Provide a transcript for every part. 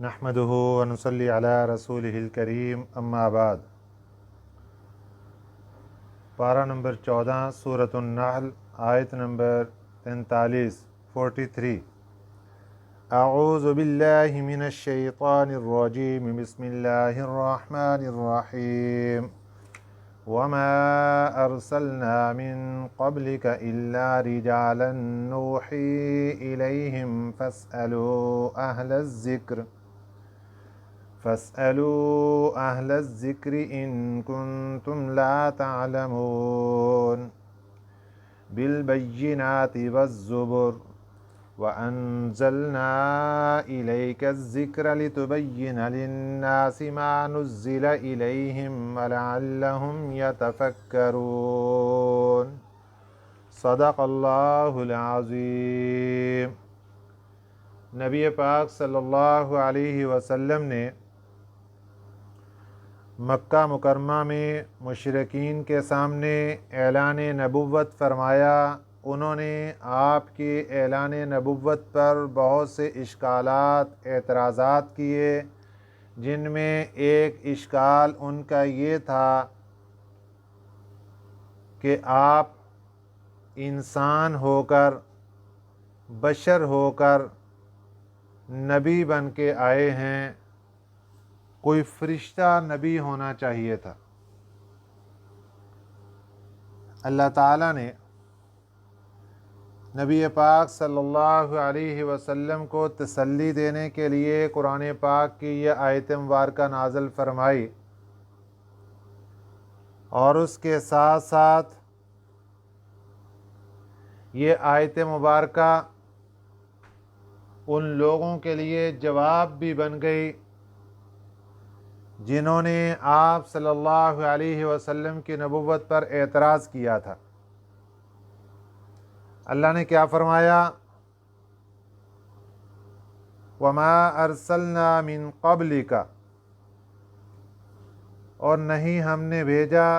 نحمدہ ونصلی علی رسولہ الکریم اما بعد۔ پارہ نمبر 14 سورۃ النحل آیت نمبر 43 اعوذ باللہ من الشیطان الرجیم بسم اللہ الرحمن الرحیم وما ارسلنا من قبلک الا رجالا نوحی الیہم فاسألوا أهل الذكر إن كنتم لا تعلمون بالبينات والزبر وأنزلنا إليك الذكر لتبين للناس ما نزل إليهم ولعلهم يتفكرون صدق اللہ العظیم۔ نبی پاک صلی اللہ علیہ وسلم نے مکہ مکرمہ میں مشرکین کے سامنے اعلان نبوت فرمایا۔ انہوں نے آپ کے اعلان نبوت پر بہت سے اشکالات اعتراضات کیے، جن میں ایک اشکال ان کا یہ تھا کہ آپ انسان ہو کر، بشر ہو کر نبی بن کے آئے ہیں، کوئی فرشتہ نبی ہونا چاہیے تھا۔ اللہ تعالیٰ نے نبی پاک صلی اللہ علیہ وسلم کو تسلی دینے کے لیے قرآن پاک کی یہ آیت مبارکہ نازل فرمائی، اور اس کے ساتھ ساتھ یہ آیت مبارکہ ان لوگوں کے لیے جواب بھی بن گئی جنہوں نے آپ صلی اللہ علیہ وسلم کی نبوت پر اعتراض کیا تھا۔ اللہ نے کیا فرمایا؟ وَمَا أَرْسَلْنَا مِن قَبْلِكَ، اور نہیں ہم نے بھیجا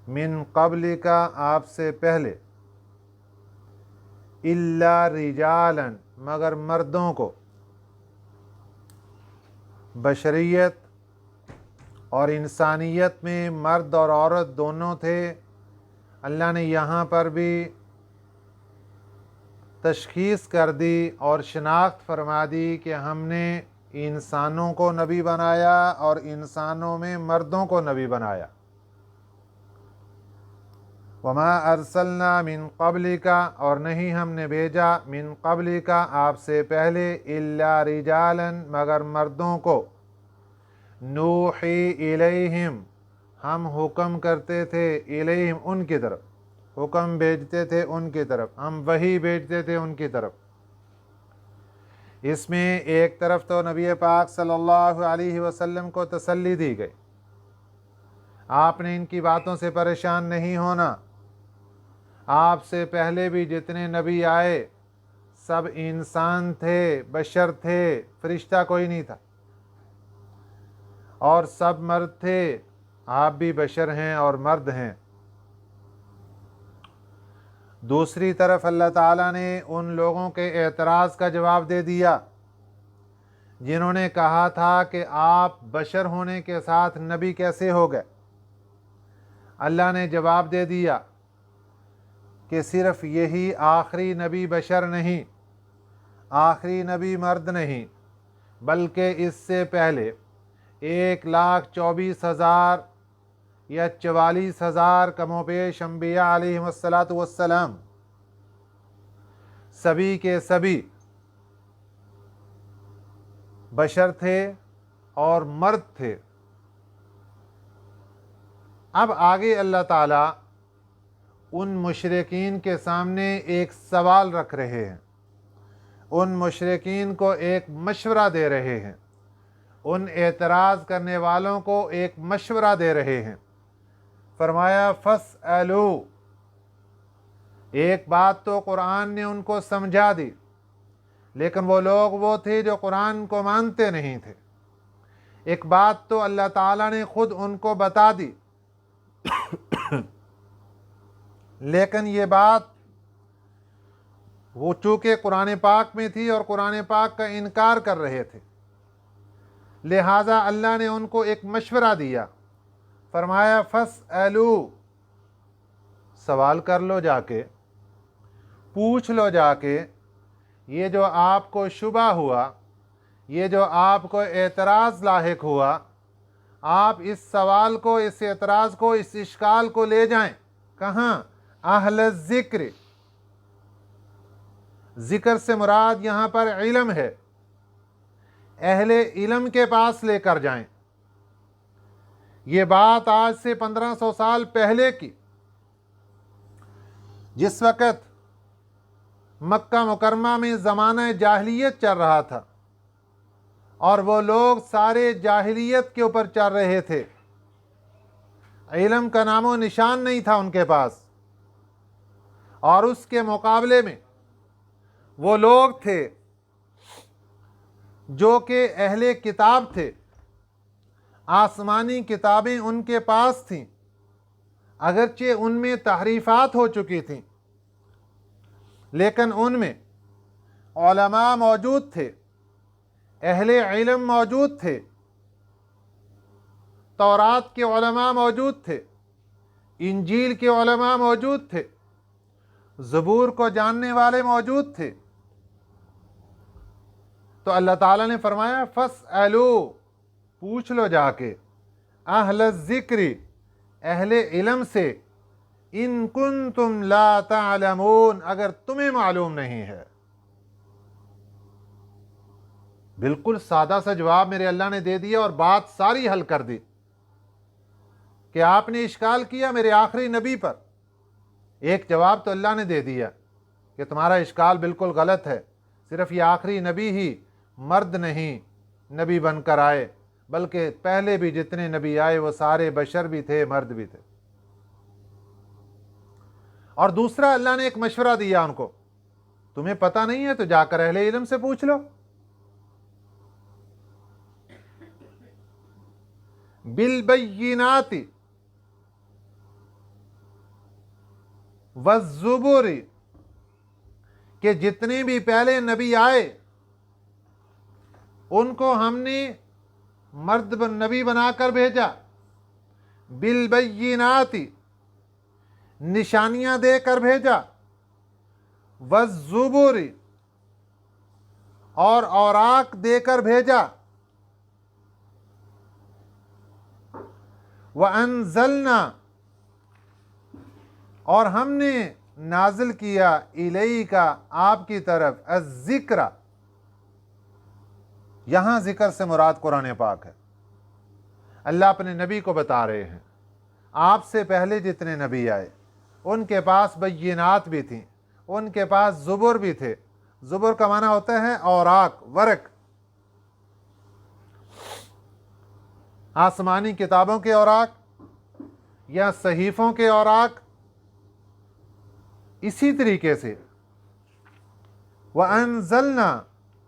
من قبلک آپ سے پہلے، إِلَّا رِجَالًا مگر مردوں کو۔ بشریت اور انسانیت میں مرد اور عورت دونوں تھے۔ اللہ نے یہاں پر بھی تشخیص کر دی اور شناخت فرما دی کہ ہم نے انسانوں کو نبی بنایا اور انسانوں میں مردوں کو نبی بنایا۔ وما ارسلنا من قبلک، اور نہیں ہم نے بھیجا من قبلک آپ سے پہلے، الا رجالا مگر مردوں کو، نوحی الیہم ہم حکم کرتے تھے، الیہم ان کی طرف، حکم بھیجتے تھے ان کی طرف، ہم وحی بھیجتے تھے ان کی طرف۔ اس میں ایک طرف تو نبی پاک صلی اللہ علیہ وسلم کو تسلی دی گئی، آپ نے ان کی باتوں سے پریشان نہیں ہونا، آپ سے پہلے بھی جتنے نبی آئے سب انسان تھے، بشر تھے، فرشتہ کوئی نہیں تھا، اور سب مرد تھے، آپ بھی بشر ہیں اور مرد ہیں۔ دوسری طرف اللہ تعالیٰ نے ان لوگوں کے اعتراض کا جواب دے دیا جنہوں نے کہا تھا کہ آپ بشر ہونے کے ساتھ نبی کیسے ہو گئے۔ اللہ نے جواب دے دیا کہ صرف یہی آخری نبی بشر نہیں، آخری نبی مرد نہیں، بلکہ اس سے پہلے 1,24,000 یا 44,000 کم و بیش انبیاء علیہم السلام سبھی کے سبھی بشر تھے اور مرد تھے۔ اب آگے اللہ تعالیٰ ان مشرکین کے سامنے ایک سوال رکھ رہے ہیں، ان مشرکین کو ایک مشورہ دے رہے ہیں، ان اعتراض کرنے والوں کو ایک مشورہ دے رہے ہیں۔ فرمایا فَاسْأَلُوا، ایک بات تو قرآن نے ان کو سمجھا دی، لیکن وہ لوگ وہ تھے جو قرآن کو مانتے نہیں تھے۔ ایک بات تو اللہ تعالیٰ نے خود ان کو بتا دی، لیکن یہ بات وہ چونکہ قرآن پاک میں تھی اور قرآن پاک کا انکار کر رہے تھے، لہٰذا اللہ نے ان کو ایک مشورہ دیا، فرمایا فَاسْأَلُوا، سوال کر لو، جا کے پوچھ لو، جا کے یہ جو آپ کو شبہ ہوا، یہ جو آپ کو اعتراض لاحق ہوا، آپ اس سوال کو، اس اعتراض کو، اس اشکال کو لے جائیں کہاں؟ اہل الذکر، ذکر سے مراد یہاں پر علم ہے، اہل علم کے پاس لے کر جائیں۔ یہ بات آج سے 1500 سال پہلے کی، جس وقت مکہ مکرمہ میں زمانہ جاہلیت چل رہا تھا اور وہ لوگ سارے جاہلیت کے اوپر چل رہے تھے، علم کا نام و نشان نہیں تھا ان کے پاس، اور اس کے مقابلے میں وہ لوگ تھے جو کہ اہل کتاب تھے، آسمانی کتابیں ان کے پاس تھیں، اگرچہ ان میں تحریفات ہو چکی تھیں، لیکن ان میں علماء موجود تھے، اہل علم موجود تھے، تورات کے علماء موجود تھے، انجیل کے علماء موجود تھے، زبور کو جاننے والے موجود تھے۔ تو اللہ تعالیٰ نے فرمایا فَاسْأَلُوا، پوچھ لو جا کے، اہل الذکر، اہل علم سے، ان کنتم لا تعلمون، اگر تمہیں معلوم نہیں ہے۔ بالکل سادہ سا جواب میرے اللہ نے دے دیا اور بات ساری حل کر دی کہ آپ نے اشکال کیا میرے آخری نبی پر، ایک جواب تو اللہ نے دے دیا کہ تمہارا اشکال بالکل غلط ہے، صرف یہ آخری نبی ہی مرد نہیں نبی بن کر آئے، بلکہ پہلے بھی جتنے نبی آئے وہ سارے بشر بھی تھے، مرد بھی تھے۔ اور دوسرا اللہ نے ایک مشورہ دیا ان کو، تمہیں پتہ نہیں ہے تو جا کر اہل علم سے پوچھ لو۔ بالبینات والزبر، کہ جتنے بھی پہلے نبی آئے ان کو ہم نے مرد نبی بنا کر بھیجا، بالبینات، نشانیاں دے کر بھیجا، والزبر، اور اوراق دے کر بھیجا، وَأَنزَلْنَا، اور ہم نے نازل کیا، الیک، آپ کی طرف، الذکر، یہاں ذکر سے مراد قرآن پاک ہے۔ اللہ اپنے نبی کو بتا رہے ہیں آپ سے پہلے جتنے نبی آئے ان کے پاس بینات بھی تھیں، ان کے پاس زبر بھی تھے۔ زبر کا معنی ہوتا ہے اوراق، ورق، آسمانی کتابوں کے اوراق یا صحیفوں کے اوراق۔ اسی طریقے سے وَأَنزَلْنَا،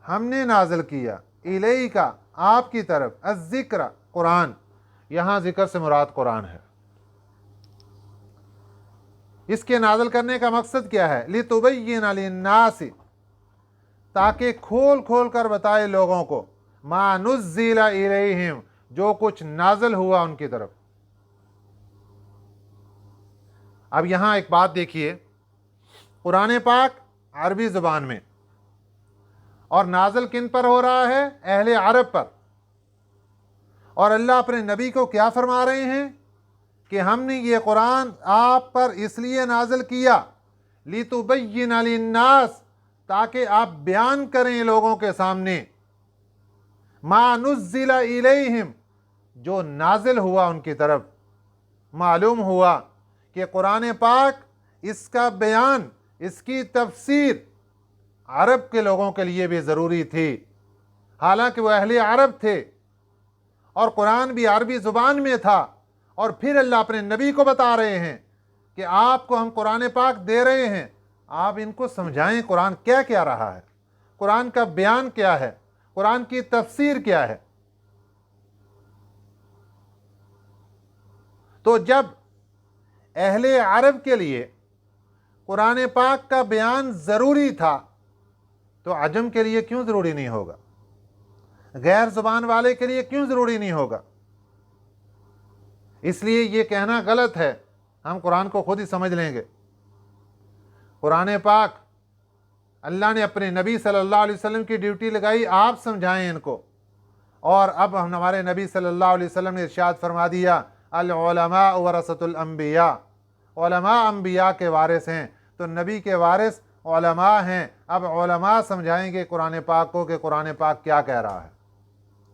ہم نے نازل کیا، الیک، آپ کی طرف، الذکر، قرآن، یہاں ذکر سے مراد قرآن ہے۔ اس کے نازل کرنے کا مقصد کیا ہے؟ لِتُبَيِّنَ لِلنَّاسِ، تاکہ کھول کھول کر بتائے لوگوں کو، مَا نُزِّلَ إِلَيْهِمْ، جو کچھ نازل ہوا ان کی طرف۔ اب یہاں ایک بات دیکھیے، قرآن پاک عربی زبان میں، اور نازل کن پر ہو رہا ہے؟ اہل عرب پر۔ اور اللہ اپنے نبی کو کیا فرما رہے ہیں کہ ہم نے یہ قرآن آپ پر اس لیے نازل کیا، لِتُبَيِّنَ لِلنَّاسِ، تاکہ آپ بیان کریں لوگوں کے سامنے، مَا نُزِّلَ إِلَيْهِمْ، جو نازل ہوا ان کی طرف۔ معلوم ہوا کہ قرآن پاک، اس کا بیان، اس کی تفسیر عرب کے لوگوں کے لیے بھی ضروری تھی، حالانکہ وہ اہل عرب تھے اور قرآن بھی عربی زبان میں تھا۔ اور پھر اللہ اپنے نبی کو بتا رہے ہیں کہ آپ کو ہم قرآن پاک دے رہے ہیں، آپ ان کو سمجھائیں قرآن کیا کیا رہا ہے، قرآن کا بیان کیا ہے، قرآن کی تفسیر کیا ہے۔ تو جب اہل عرب کے لیے कुरान पाक का बयान ज़रूरी था तो अजम के लिए क्यों ज़रूरी नहीं होगा, गैर ज़ुबान वाले के लिए क्यों ज़रूरी नहीं होगा। इसलिए ये कहना गलत है, हम कुरान को खुद ही समझ लेंगे। कुरान पाक अल्लाह ने अपने नबी सल्लल्लाहु अलैहि वसल्लम की ड्यूटी लगाई, आप समझाएं इनको। और अब हमारे नबी सल्लल्लाहु अलैहि वसल्लम ने इरशाद फरमा दिया, अल उलमा वरसतुल अंबिया, उलमा अंबिया के वारिस हैं, तो नबी के वारिस उलमा हैं। अब उलमा समझाएंगे कुरान पाक को कि कुरान पाक क्या कह रहा है।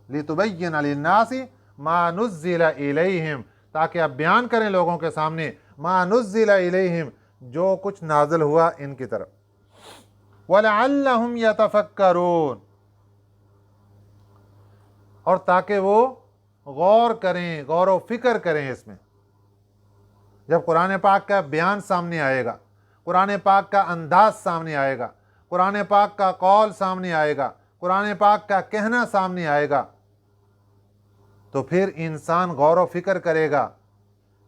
लितुबय्यिन लिन्नासी मा नुज़्ज़िला इलैहिम, ताकि आप बयान करें लोगों के सामने मा नुज़्ज़िला इलैहिम, जो कुछ नाज़िल हुआ इनकी तरफ। वलअल्लहुम यतफक्करून, और ताकि वो गौर करें, गौर व फिक्र करें इसमें। जब कुरान पाक का बयान सामने आएगा, कुरान पाक का अंदाज सामने आएगा, कुरान पाक का कौल सामने आएगा, कुरान पाक का कहना सामने आएगा, तो फिर इंसान गौर व फिक्र करेगा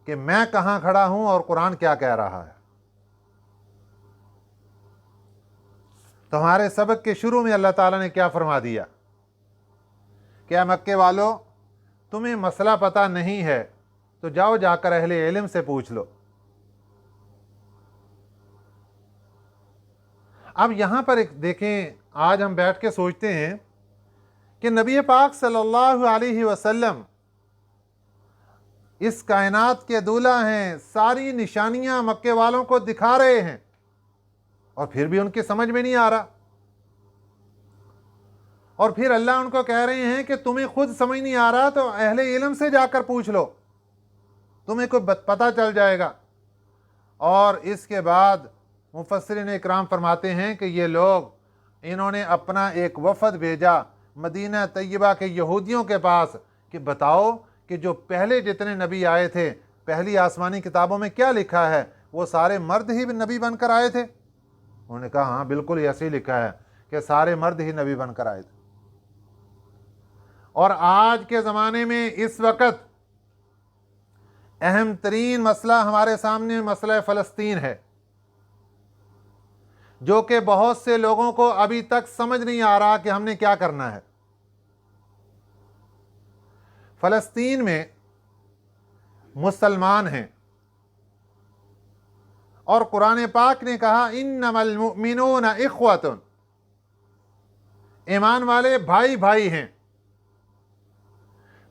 कि मैं कहाँ खड़ा हूँ और कुरान क्या कह रहा है। तो हमारे सबक के शुरू में अल्लाह ताला ने क्या फरमा दिया, क्या मक्के वालों, तुम्हें मसला पता नहीं है तो जाओ जाकर अहले इल्म से पूछ लो। अब यहाँ पर एक देखें, आज हम बैठ के सोचते हैं कि नबी पाक सल्लल्लाहु अलैहि वसल्लम इस कायनात के दूल्हा हैं, सारी निशानियां मक्के वालों को दिखा रहे हैं, और फिर भी उनकी समझ में नहीं आ रहा। और फिर अल्लाह उनको कह रहे हैं कि तुम्हें खुद समझ नहीं आ रहा तो अहले इल्म से जाकर पूछ लो, तुम्हें कोई पता चल जाएगा। और इसके बाद मुफस्सिरीन इकराम फरमाते हैं कि ये लोग, इन्होंने अपना एक वफद भेजा मदीना तैयबा के यहूदियों के पास कि बताओ कि जो पहले जितने नबी आए थे, पहली आसमानी किताबों में क्या लिखा है, वो सारे मर्द ही नबी बनकर आए थे। उन्होंने कहा हाँ बिल्कुल ऐसे ही लिखा है कि सारे मर्द ही नबी बनकर आए थे। और आज के ज़माने में इस वक्त अहम तरीन मसला हमारे सामने मसला फ़लस्तीन है, जो कि बहुत से लोगों को अभी तक समझ नहीं आ रहा कि हमने क्या करना है। फ़लस्तीन में मुसलमान हैं और कुरान पाक ने कहा इन्नमल मुमिनून इख्वतुन, ईमान वाले भाई भाई हैं।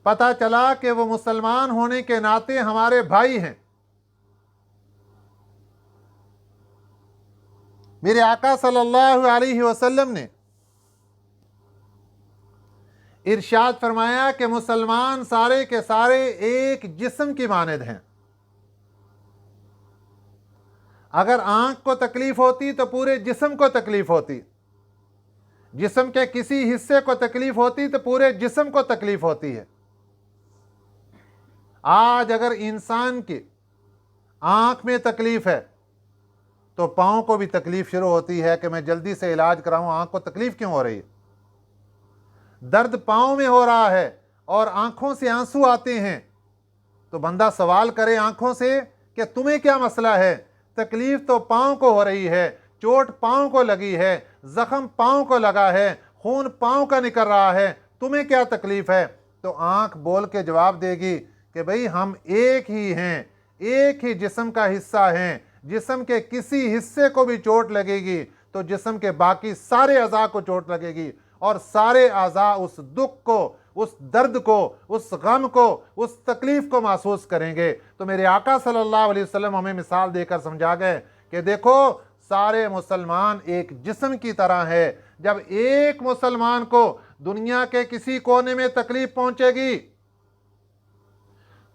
पता चला कि वो मुसलमान होने के नाते हमारे भाई हैं। मेरे आका सल्लल्लाहु अलैहि वसल्लम ने इरशाद फरमाया कि मुसलमान सारे के सारे एक जिस्म की मानद हैं। अगर आंख को तकलीफ होती तो पूरे जिस्म को तकलीफ होती, जिस्म के किसी हिस्से को तकलीफ होती तो पूरे जिस्म को तकलीफ होती है। आज अगर इंसान की आंख में तकलीफ है तो पाँव को भी तकलीफ शुरू होती है कि मैं जल्दी से इलाज कराऊं, आंख को तकलीफ क्यों हो रही है। दर्द पाँव में हो रहा है और आंखों से आंसू आते हैं, तो बंदा सवाल करे आंखों से कि तुम्हें क्या मसला है। तकलीफ तो पाँव को हो रही है, चोट पाँव को लगी है, जख्म पाँव को लगा है, खून पाँव का निकल रहा है, तुम्हें क्या तकलीफ है। तो आंख बोल के जवाब देगी कि भाई हम एक ही हैं, एक ही जिस्म का हिस्सा हैं। जिस्म के किसी हिस्से को भी चोट लगेगी तो जिस्म के बाकी सारे अज़ा को चोट लगेगी, और सारे अज़ा उस दुख को, उस दर्द को, उस गम को, उस तकलीफ को महसूस करेंगे। तो मेरे आका सल्लल्लाहु अलैहि वसल्लम हमें मिसाल देकर समझा गए कि देखो सारे मुसलमान एक जिस्म की तरह है। जब एक मुसलमान को दुनिया के किसी कोने में तकलीफ पहुंचेगी,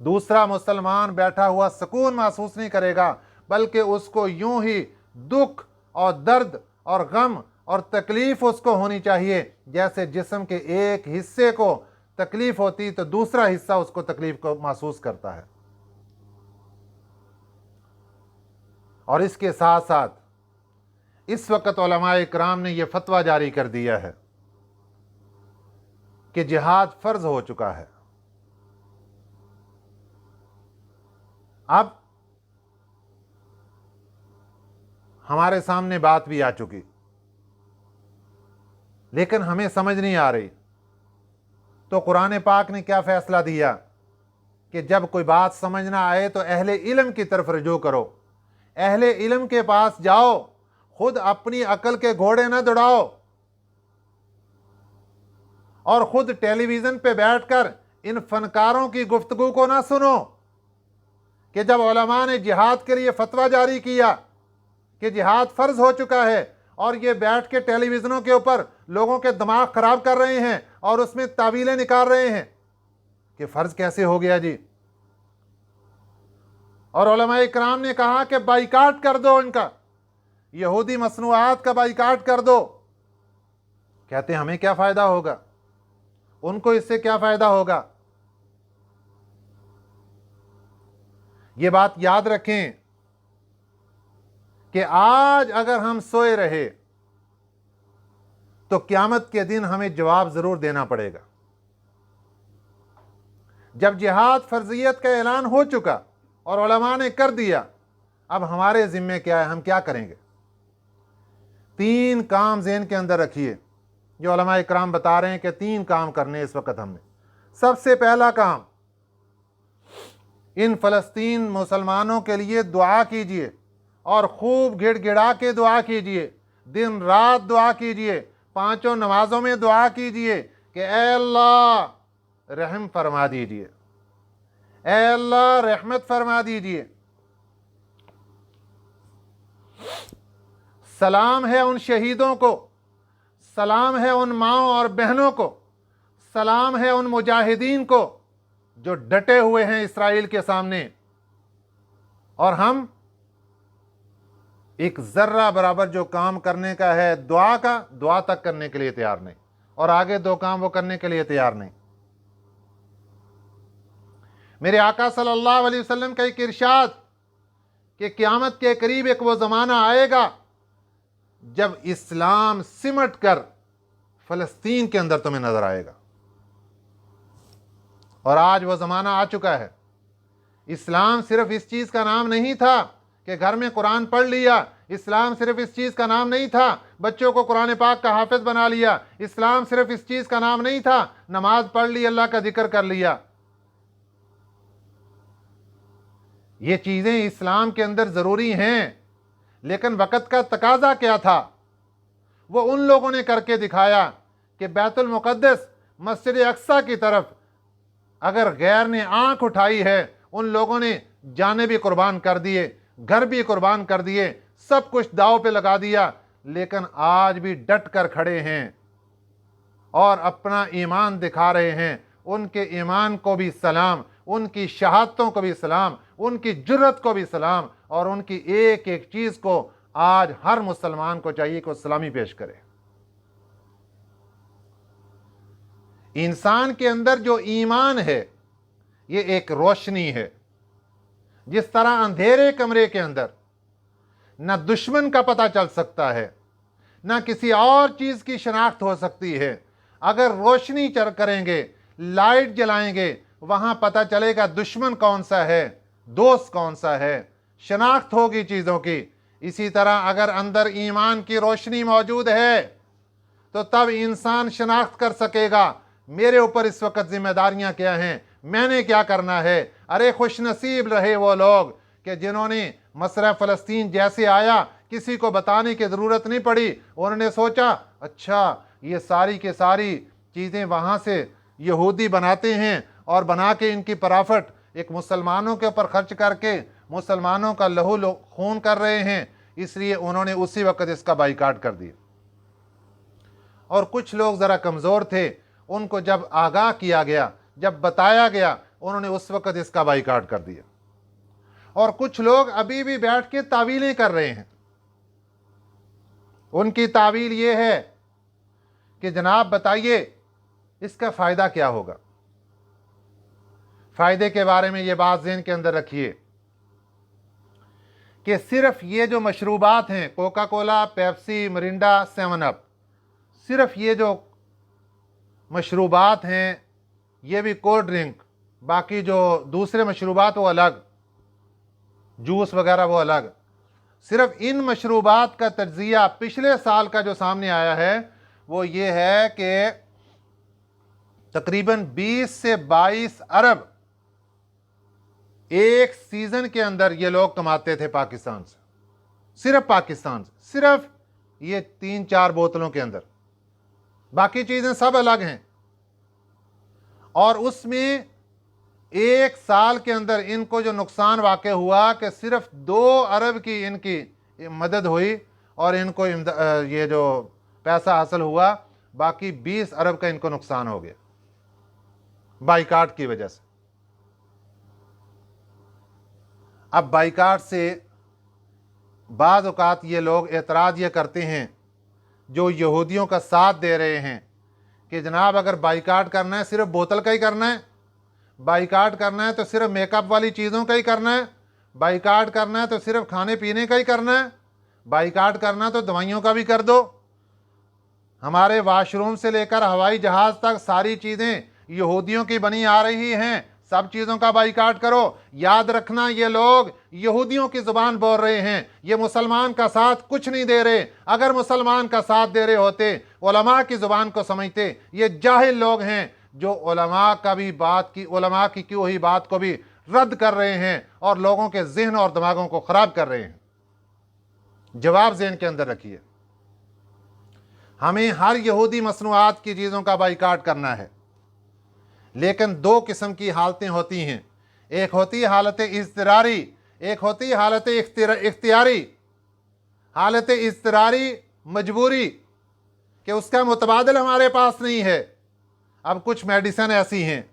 दूसरा मुसलमान बैठा हुआ सुकून महसूस नहीं करेगा, बल्कि उसको यूं ही दुख और दर्द और गम और तकलीफ उसको होनी चाहिए। जैसे जिस्म के एक हिस्से को तकलीफ होती तो दूसरा हिस्सा उसको तकलीफ को महसूस करता है। और इसके साथ साथ इस वक्त उलमाए इकराम ने यह फतवा जारी कर दिया है कि जिहाद फर्ज हो चुका है। अब हमारे सामने बात भी आ चुकी, लेकिन हमें समझ नहीं आ रही। तो कुरान पाक ने क्या फैसला दिया कि जब कोई बात समझ ना आए तो अहले इल्म की तरफ रजू करो, अहले इल्म के पास जाओ, खुद अपनी अकल के घोड़े ना दौड़ाओ और खुद टेलीविजन पे बैठकर इन फनकारों की गुफ्तगू को ना सुनो कि जब उलमा ने जिहाद के लिए फतवा जारी किया कि जिहाद फर्ज हो चुका है और ये बैठ के टेलीविजनों के ऊपर लोगों के दिमाग खराब कर रहे हैं और उसमें तावीलें निकाल रहे हैं कि फर्ज कैसे हो गया जी। और उलमा इकराम ने कहा कि बाइकाट कर दो, इनका यहूदी मसनूआत का बाइकाट कर दो। कहते हैं हमें क्या फायदा होगा, उनको इससे क्या फायदा होगा। ये बात याद रखें कि आज अगर हम सोए रहे तो क़यामत के दिन हमें जवाब जरूर देना पड़ेगा। जब जिहाद फर्जियत का ऐलान हो चुका और उलमा ने कर दिया, अब हमारे जिम्मे क्या है, हम क्या करेंगे। 3 काम ज़हन के अंदर रखिए जो उलमा इकराम बता रहे हैं कि 3 काम करने इस वक्त हमने। सबसे पहला काम, इन फ़लस्तीन मुसलमानों के लिए दुआ कीजिए और खूब गिड़गिड़ा के दुआ कीजिए, दिन रात दुआ कीजिए, 5 नमाजों में दुआ कीजिए कि ऐ अल्लाह रहम फरमा दीजिए, ऐ अल्लाह रहमत फरमा दीजिए। सलाम है उन शहीदों को, सलाम है उन माँओं और बहनों को, सलाम है उन मुजाहिदीन को जो डटे हुए हैं इसराइल के सामने, और हम एक जर्रा बराबर जो काम करने का है दुआ का, दुआ तक करने के लिए तैयार नहीं, और आगे 2 काम वो करने के लिए तैयार नहीं। मेरे आका सल्लल्लाहु अलैहि वसल्लम का एक इरशाद कि क़यामत के करीब एक वो ज़माना आएगा जब इस्लाम सिमट कर फ़लस्तीन के अंदर तुम्हें नजर आएगा, और आज वो ज़माना आ चुका है। इस्लाम सिर्फ इस चीज़ का नाम नहीं था कि घर में कुरान पढ़ लिया, इस्लाम सिर्फ इस चीज़ का नाम नहीं था बच्चों को कुरान पाक का हाफिज बना लिया, इस्लाम सिर्फ इस चीज़ का नाम नहीं था नमाज पढ़ ली, अल्लाह का जिक्र कर लिया। ये चीज़ें इस्लाम के अंदर ज़रूरी हैं, लेकिन वक़्त का तकाजा क्या था, वो उन लोगों ने करके दिखाया कि बैतुल मुक़द्दस मस्जिद अक्सा की तरफ अगर गैर ने आंख उठाई है, उन लोगों ने जाने भी कुर्बान कर दिए, घर भी कुर्बान कर दिए, सब कुछ दाव पे लगा दिया, लेकिन आज भी डट कर खड़े हैं और अपना ईमान दिखा रहे हैं। उनके ईमान को भी सलाम, उनकी शहादतों को भी सलाम, उनकी जुर्रत को भी सलाम, और उनकी एक एक चीज़ को आज हर मुसलमान को चाहिए कि सलामी पेश करे। इंसान के अंदर जो ईमान है ये एक रोशनी है। जिस तरह अंधेरे कमरे के अंदर न दुश्मन का पता चल सकता है, न किसी और चीज़ की शनाख्त हो सकती है, अगर रोशनी चल करेंगे, लाइट जलाएंगे, वहाँ पता चलेगा दुश्मन कौन सा है, दोस्त कौन सा है, शनाख्त होगी चीज़ों की। इसी तरह अगर अंदर ईमान की रोशनी मौजूद है तो तब इंसान शनाख्त कर सकेगा मेरे ऊपर इस वक्त जिम्मेदारियां क्या हैं, मैंने क्या करना है। अरे खुश नसीब रहे वो लोग कि जिन्होंने मसला फ़लस्तीन जैसे आया किसी को बताने की ज़रूरत नहीं पड़ी, उन्होंने सोचा अच्छा ये सारी के सारी चीज़ें वहाँ से यहूदी बनाते हैं और बना के इनकी पराफट एक मुसलमानों के ऊपर खर्च करके मुसलमानों का लहू खून कर रहे हैं, इसलिए उन्होंने उसी वक्त इसका बाइकाट कर दिया। और कुछ लोग ज़रा कमज़ोर थे, उनको जब आगाह किया गया, जब बताया गया, उन्होंने उस वक्त इसका बाइकाट कर दिया। और कुछ लोग अभी भी बैठ के तावीलें कर रहे हैं। उनकी तावील ये है कि जनाब बताइए इसका फ़ायदा क्या होगा। फ़ायदे के बारे में ये बात ज़हन के अंदर रखिए कि सिर्फ ये जो मशरूबात हैं, Coca Cola, Pepsi, Mirinda, 7 up, सिर्फ ये जो मशरूबात हैं, ये भी कोल्ड ड्रिंक, बाकी जो दूसरे मशरूबात वो अलग, जूस वगैरह वो अलग। सिर्फ इन मशरूबात का तज्जिया पिछले साल का जो सामने आया है वो ये है कि तकरीबन 20 से 22 अरब एक सीजन के अंदर ये लोग कमाते थे पाकिस्तान से, सिर्फ पाकिस्तान से, सिर्फ ये 3-4 बोतलों के अंदर। बाकी चीजें सब अलग हैं। और उसमें एक साल के अंदर इनको जो नुकसान वाक़ हुआ कि सिर्फ 2 अरब की इनकी मदद हुई और इनको ये जो पैसा हासिल हुआ, बाकी 20 अरब का इनको नुकसान हो गया बाइकाट की वजह से। अब बाइकाट से बाज़ औक़ात ये लोग एतराज़ ये करते हैं जो यहूदियों का साथ दे रहे हैं कि जनाब अगर बाइकाट करना है सिर्फ बोतल का ही करना है, बाइकाट करना है तो सिर्फ मेकअप वाली चीज़ों का ही करना है, बाइकाट करना है तो सिर्फ खाने पीने का ही करना है, बाइकाट करना है तो दवाइयों का भी कर दो। हमारे वाशरूम से लेकर हवाई जहाज़ तक सारी चीज़ें यहूदियों की बनी आ रही हैं, सब चीज़ों का बाइकाट करो। याद रखना ये लोग यहूदियों की ज़ुबान बोल रहे हैं, ये मुसलमान का साथ कुछ नहीं दे रहे। अगर मुसलमान का साथ दे रहे होते, उलमा की ज़ुबान को समझते। ये जाहिल लोग हैं जो उलमा की की हुई बात को भी रद्द कर रहे हैं और लोगों के ज़हन और दिमागों को ख़राब कर रहे हैं। जवाब ज़हन के अंदर रखिए, हमें हर यहूदी मसनूआत की चीज़ों का बाइकाट करना है, लेकिन 2 किस्म की हालतें होती हैं। एक होती है हालत इज़्तिरारी, एक होती है हालत इख्तियारी। हालत इज़्तिरारी मजबूरी कि उसका मुतबादिल हमारे पास नहीं है। अब कुछ मेडिसिन ऐसी हैं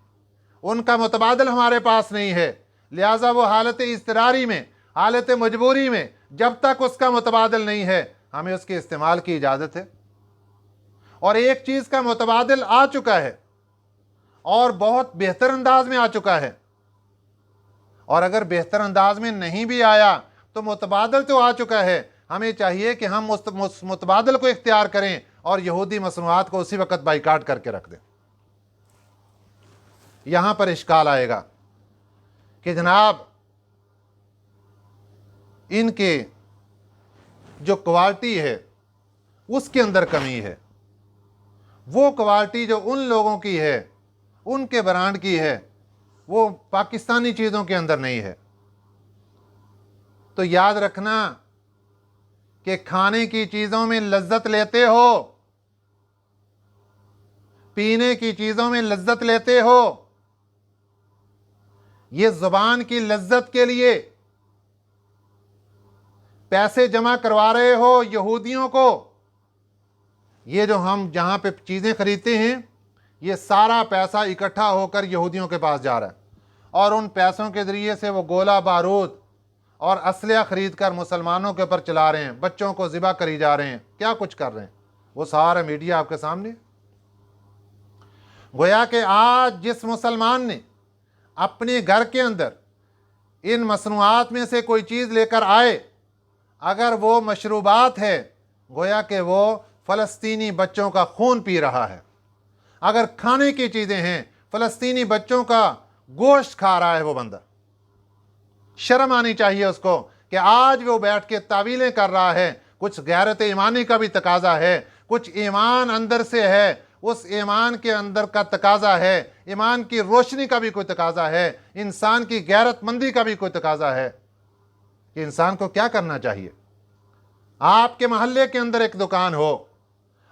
उनका मुतबादिल हमारे पास नहीं है, लिहाजा वो हालत इज़्तिरारी में, हालत मजबूरी में जब तक उसका मुतबादिल नहीं है हमें उसके इस्तेमाल की इजाज़त है। और एक चीज़ का मुतबादिल आ चुका है और बहुत बेहतर अंदाज में आ चुका है, और अगर बेहतर अंदाज में नहीं भी आया तो मुतबादिल तो आ चुका है। हमें चाहिए कि हम उस मुतबादिल को इख्तियार करें और यहूदी मसनूआत को उसी वक्त बाइकाट करके रख दें। यहां पर इश्काल आएगा कि जनाब इनके जो क्वालिटी है उसके अंदर कमी है, वो क्वालिटी जो उन लोगों की है, उनके ब्रांड की है, वो पाकिस्तानी चीज़ों के अंदर नहीं है। तो याद रखना कि खाने की चीज़ों में लज्जत लेते हो, पीने की चीज़ों में लज्जत लेते हो, ये ज़ुबान की लज्जत के लिए पैसे जमा करवा रहे हो यहूदियों को। ये जो हम जहाँ पे चीज़ें खरीदते हैं ये सारा पैसा इकट्ठा होकर यहूदियों के पास जा रहा है और उन पैसों के ज़रिए से वो गोला बारूद और असलहा ख़रीद कर मुसलमानों के ऊपर चला रहे हैं, बच्चों को ज़िबा करी जा रहे हैं, क्या कुछ कर रहे हैं, वो सारा मीडिया आपके सामने। गोया कि आज जिस मुसलमान ने अपने घर के अंदर इन मसनूआत में से कोई चीज़ लेकर आए, अगर वो मशरूबात है, गोया कि वो फ़लस्तीनी बच्चों का खून पी रहा है। अगर खाने की चीज़ें हैं, फ़लस्तीनी बच्चों का गोश्त खा रहा है वो बंदा। शर्म आनी चाहिए उसको कि आज वो बैठ के तावीलें कर रहा है। कुछ गैरत ईमानी का भी तकाजा है, कुछ ईमान अंदर से है, उस ईमान के अंदर का तकाजा है, ईमान की रोशनी का भी कोई तकाजा है, इंसान की गैरतमंदी का भी कोई तकाजा है कि इंसान को क्या करना चाहिए। आपके मोहल्ले के अंदर एक दुकान हो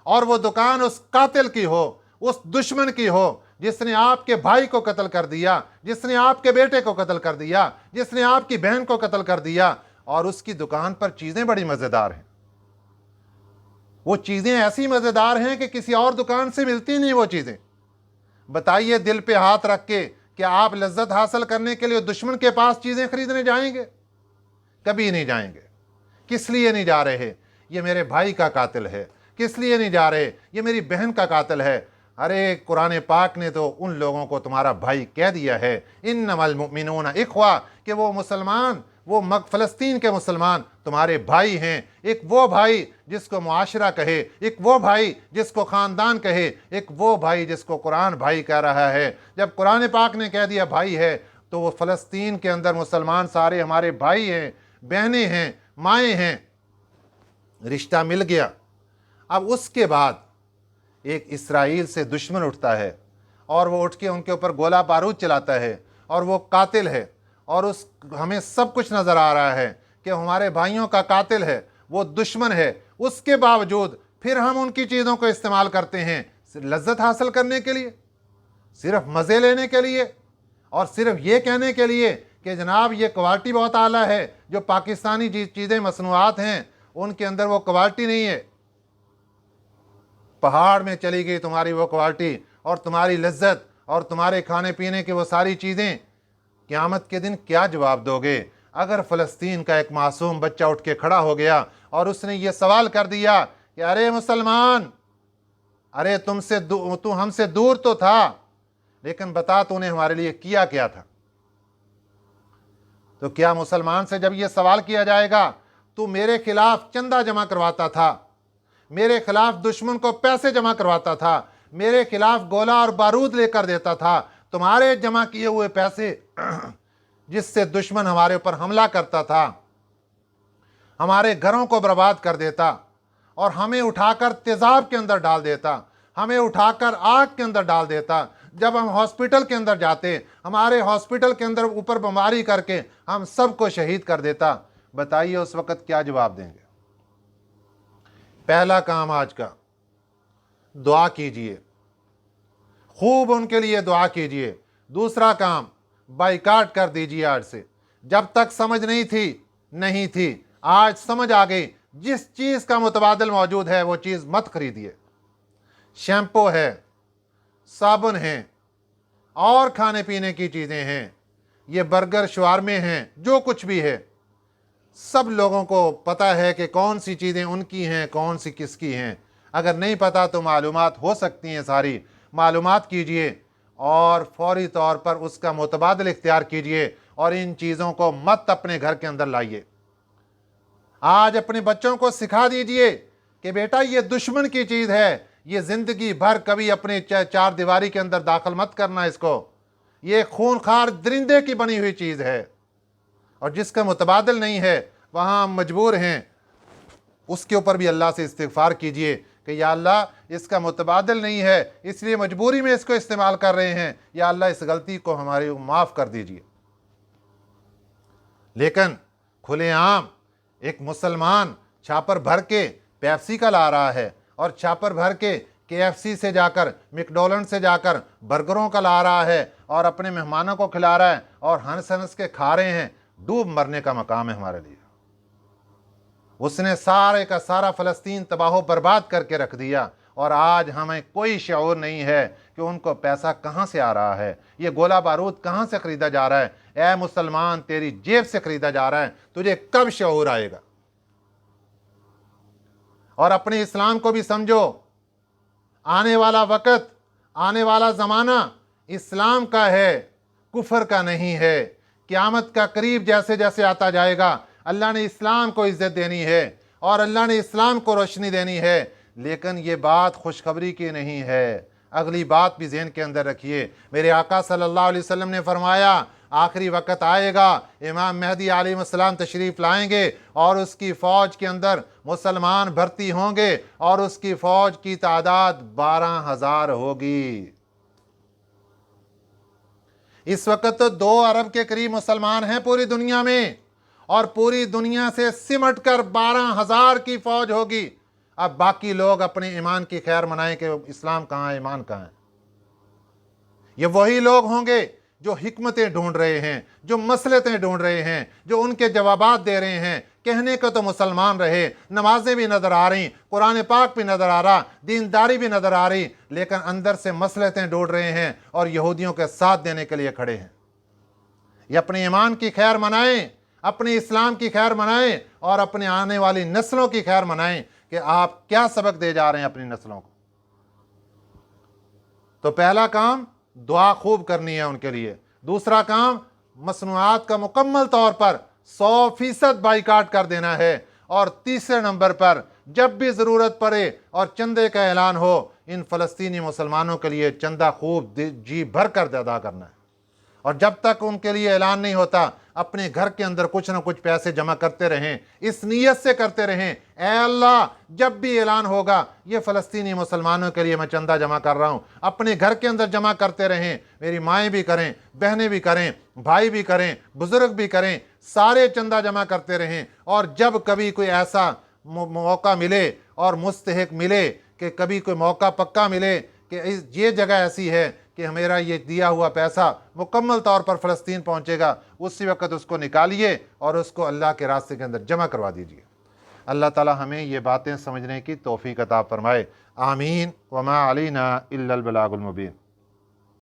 और वो दुकान उस कातिल की हो, उस दुश्मन की हो जिसने आपके भाई को कत्ल कर दिया, जिसने आपके बेटे को कत्ल कर दिया, जिसने आपकी बहन को कत्ल कर दिया, और उसकी दुकान पर चीज़ें बड़ी मज़ेदार हैं। वो चीज़ें ऐसी मज़ेदार हैं कि किसी और दुकान से मिलती नहीं वो चीज़ें। बताइए दिल पे हाथ रख के क्या आप लज्जत हासिल करने के लिए दुश्मन के पास चीज़ें खरीदने जाएंगे? कभी नहीं जाएंगे। किस लिए नहीं जा रहे? ये मेरे भाई का कातिल है। किस लिए नहीं जा रहे? ये मेरी बहन का कातिल है। अरे कुरान पाक ने तो उन लोगों को तुम्हारा भाई कह दिया है, इन्नमल मुमिनून इख्वा, कि वो मुसलमान, वो फ़लस्तीन के मुसलमान तुम्हारे भाई हैं। एक वो भाई जिसको मुआशरा कहे, एक वो भाई जिसको ख़ानदान कहे, एक वो भाई जिसको कुरान भाई कह रहा है। जब कुरान पाक ने कह दिया भाई है तो वो फ़लस्तीन के अंदर मुसलमान सारे हमारे भाई हैं, बहनें हैं, माएँ हैं, रिश्ता मिल गया। अब उसके बाद एक इसराइल से दुश्मन उठता है और वो उठ के उनके ऊपर गोला बारूद चलाता है और वो कातिल है, और उस हमें सब कुछ नज़र आ रहा है कि हमारे भाइयों का कातिल है, वो दुश्मन है। उसके बावजूद फिर हम उनकी चीज़ों को इस्तेमाल करते हैं लज्जत हासिल करने के लिए, सिर्फ मज़े लेने के लिए, और सिर्फ ये कहने के लिए कि जनाब ये क्वालिटी बहुत आला है। जो पाकिस्तानी चीज़ें मसनूआत हैं उनके अंदर वो क्वालिटी नहीं है। पहाड़ में चली गई तुम्हारी वो क्वालिटी और तुम्हारी लज्जत और तुम्हारे खाने पीने की वो सारी चीज़ें। क़यामत के दिन क्या जवाब दोगे? अगर फ़लस्तीन का एक मासूम बच्चा उठ के खड़ा हो गया और उसने ये सवाल कर दिया कि अरे मुसलमान, अरे तू हमसे दूर तो था, लेकिन बता तूने हमारे लिए किया क्या था? तो क्या मुसलमान से जब ये सवाल किया जाएगा, तू मेरे खिलाफ चंदा जमा करवाता था, मेरे खिलाफ दुश्मन को पैसे जमा करवाता था, मेरे खिलाफ गोला और बारूद लेकर देता था, तुम्हारे जमा किए हुए पैसे जिससे दुश्मन हमारे ऊपर हमला करता था, हमारे घरों को बर्बाद कर देता और हमें उठाकर तेजाब के अंदर डाल देता, हमें उठाकर आग के अंदर डाल देता। जब हम हॉस्पिटल के अंदर जाते, हमारे हॉस्पिटल के अंदर ऊपर बीमारी करके हम सबको शहीद कर देता। बताइए उस वक़्त क्या जवाब देंगे? पहला काम आज का, दुआ कीजिए, खूब उनके लिए दुआ कीजिए। दूसरा काम, बाइकाट कर दीजिए आज से। जब तक समझ नहीं थी, आज समझ आ गई। जिस चीज़ का मुतबादिल मौजूद है वो चीज़ मत खरीदिए। शैम्पू है, साबुन है और खाने पीने की चीज़ें हैं, ये बर्गर शवारमे हैं, जो कुछ भी है, सब लोगों को पता है कि कौन सी चीज़ें उनकी हैं, कौन सी किसकी हैं। अगर नहीं पता तो मालूमात हो सकती हैं, सारी मालूमात कीजिए और फौरी तौर पर उसका मुतबादिल इख्तियार कीजिए और इन चीज़ों को मत अपने घर के अंदर लाइए। आज अपने बच्चों को सिखा दीजिए कि बेटा ये दुश्मन की चीज़ है, ये ज़िंदगी भर कभी अपने चार दीवारी के अंदर दाखिल मत करना इसको। ये खूनखार दरिंदे की बनी हुई चीज़ है और जिसका मुतबादिल नहीं है वहाँ हम मजबूर हैं। उसके ऊपर भी अल्लाह से इस्तिग़फ़ार कीजिए कि या अल्लाह इसका मुतबादिल नहीं है, इसलिए मजबूरी में इसको इस्तेमाल कर रहे हैं, या अल्लाह इस गलती को हमारी माफ़ कर दीजिए। लेकिन खुलेआम एक मुसलमान छापर भर के पेप्सी का ला रहा है और छापर भर के KFC से जाकर, मैकडॉनल्ड से जाकर बर्गरों का ला रहा है और अपने मेहमानों को खिला रहा है और हंस हंस के खा रहे हैं, डूब मरने का मकाम है हमारे लिए। उसने सारे का सारा फ़लस्तीन तबाह बर्बाद करके रख दिया और आज हमें कोई शऊर नहीं है कि उनको पैसा कहाँ से आ रहा है, ये गोला बारूद कहाँ से ख़रीदा जा रहा है। ऐ मुसलमान, तेरी जेब से ख़रीदा जा रहा है, तुझे कब शऊर आएगा? और अपने इस्लाम को भी समझो। आने वाला वक़्त, आने वाला ज़माना इस्लाम का है, कुफर का नहीं है। क़यामत का करीब जैसे जैसे आता जाएगा, अल्लाह ने इस्लाम को इज़्ज़त देनी है और अल्लाह ने इस्लाम को रोशनी देनी है। लेकिन ये बात खुशखबरी की नहीं है। अगली बात भी ज़हन के अंदर रखिए। मेरे आका सल्लल्लाहु अलैहि वसल्लम ने फरमाया, आखिरी वक़्त आएगा, इमाम मेहदी अलैहिस्सलाम तशरीफ़ लाएंगे और उसकी फ़ौज के अंदर मुसलमान भर्ती होंगे और उसकी फ़ौज की तादाद 12,000 होगी। इस वक़्त तो 2 अरब के करीब मुसलमान हैं पूरी दुनिया में और पूरी दुनिया से सिमट कर 12,000 की फ़ौज होगी। अब बाकी लोग अपने ईमान की खैर मनाएं कि इस्लाम कहाँ है, ईमान कहाँ है। ये वही लोग होंगे जो हिकमतें ढूंढ रहे हैं, जो मसलहतें ढूंढ रहे हैं, जो उनके जवाबात दे रहे हैं। कहने को तो मुसलमान रहे, नमाजें भी नज़र आ रही, कुरान पाक भी नज़र आ रहा, दीनदारी भी नज़र आ रही, लेकिन अंदर से मसलहतें ढूंढ रहे हैं और यहूदियों के साथ देने के लिए खड़े हैं। ये अपने ईमान की खैर मनाएं, अपने इस्लाम की खैर मनाएं और अपने आने वाली नस्लों की खैर मनाएं कि आप क्या सबक दे जा रहे हैं अपनी नस्लों को। तो पहला काम दुआ खूब करनी है उनके लिए। दूसरा काम मसनूआत का मुकम्मल तौर पर 100% बाइकाट कर देना है। और तीसरे नंबर पर जब भी ज़रूरत पड़े और चंदे का ऐलान हो, इन फ़लस्तीनी मुसलमानों के लिए चंदा खूब जी भर कर अदा करना है। और जब तक उनके लिए ऐलान नहीं होता, अपने घर के अंदर कुछ ना कुछ पैसे जमा करते रहें, इस नीयत से करते रहें, ए अल्लाह जब भी ऐलान होगा ये फ़लस्तीनी मुसलमानों के लिए मैं चंदा जमा कर रहा हूँ, अपने घर के अंदर जमा करते रहें। मेरी माएँ भी करें, बहनें भी करें, भाई भी करें, बुज़ुर्ग भी करें, सारे चंदा जमा करते रहें। और जब कभी कोई ऐसा मौका मिले और मुस्तहिक मिले कि कभी कोई मौका पक्का मिले कि ये जगह ऐसी है कि मेरा ये दिया हुआ पैसा मुकम्मल तौर पर फ़लस्तीन पहुँचेगा, उसी वक्त उसको निकालिए और उसको अल्लाह के रास्ते के अंदर जमा करवा दीजिए। अल्लाह ताला हमें ये बातें समझने की तौफीक अता फरमाए। आमीन। वमा अलैना इल्लल बलागुल मुबीन।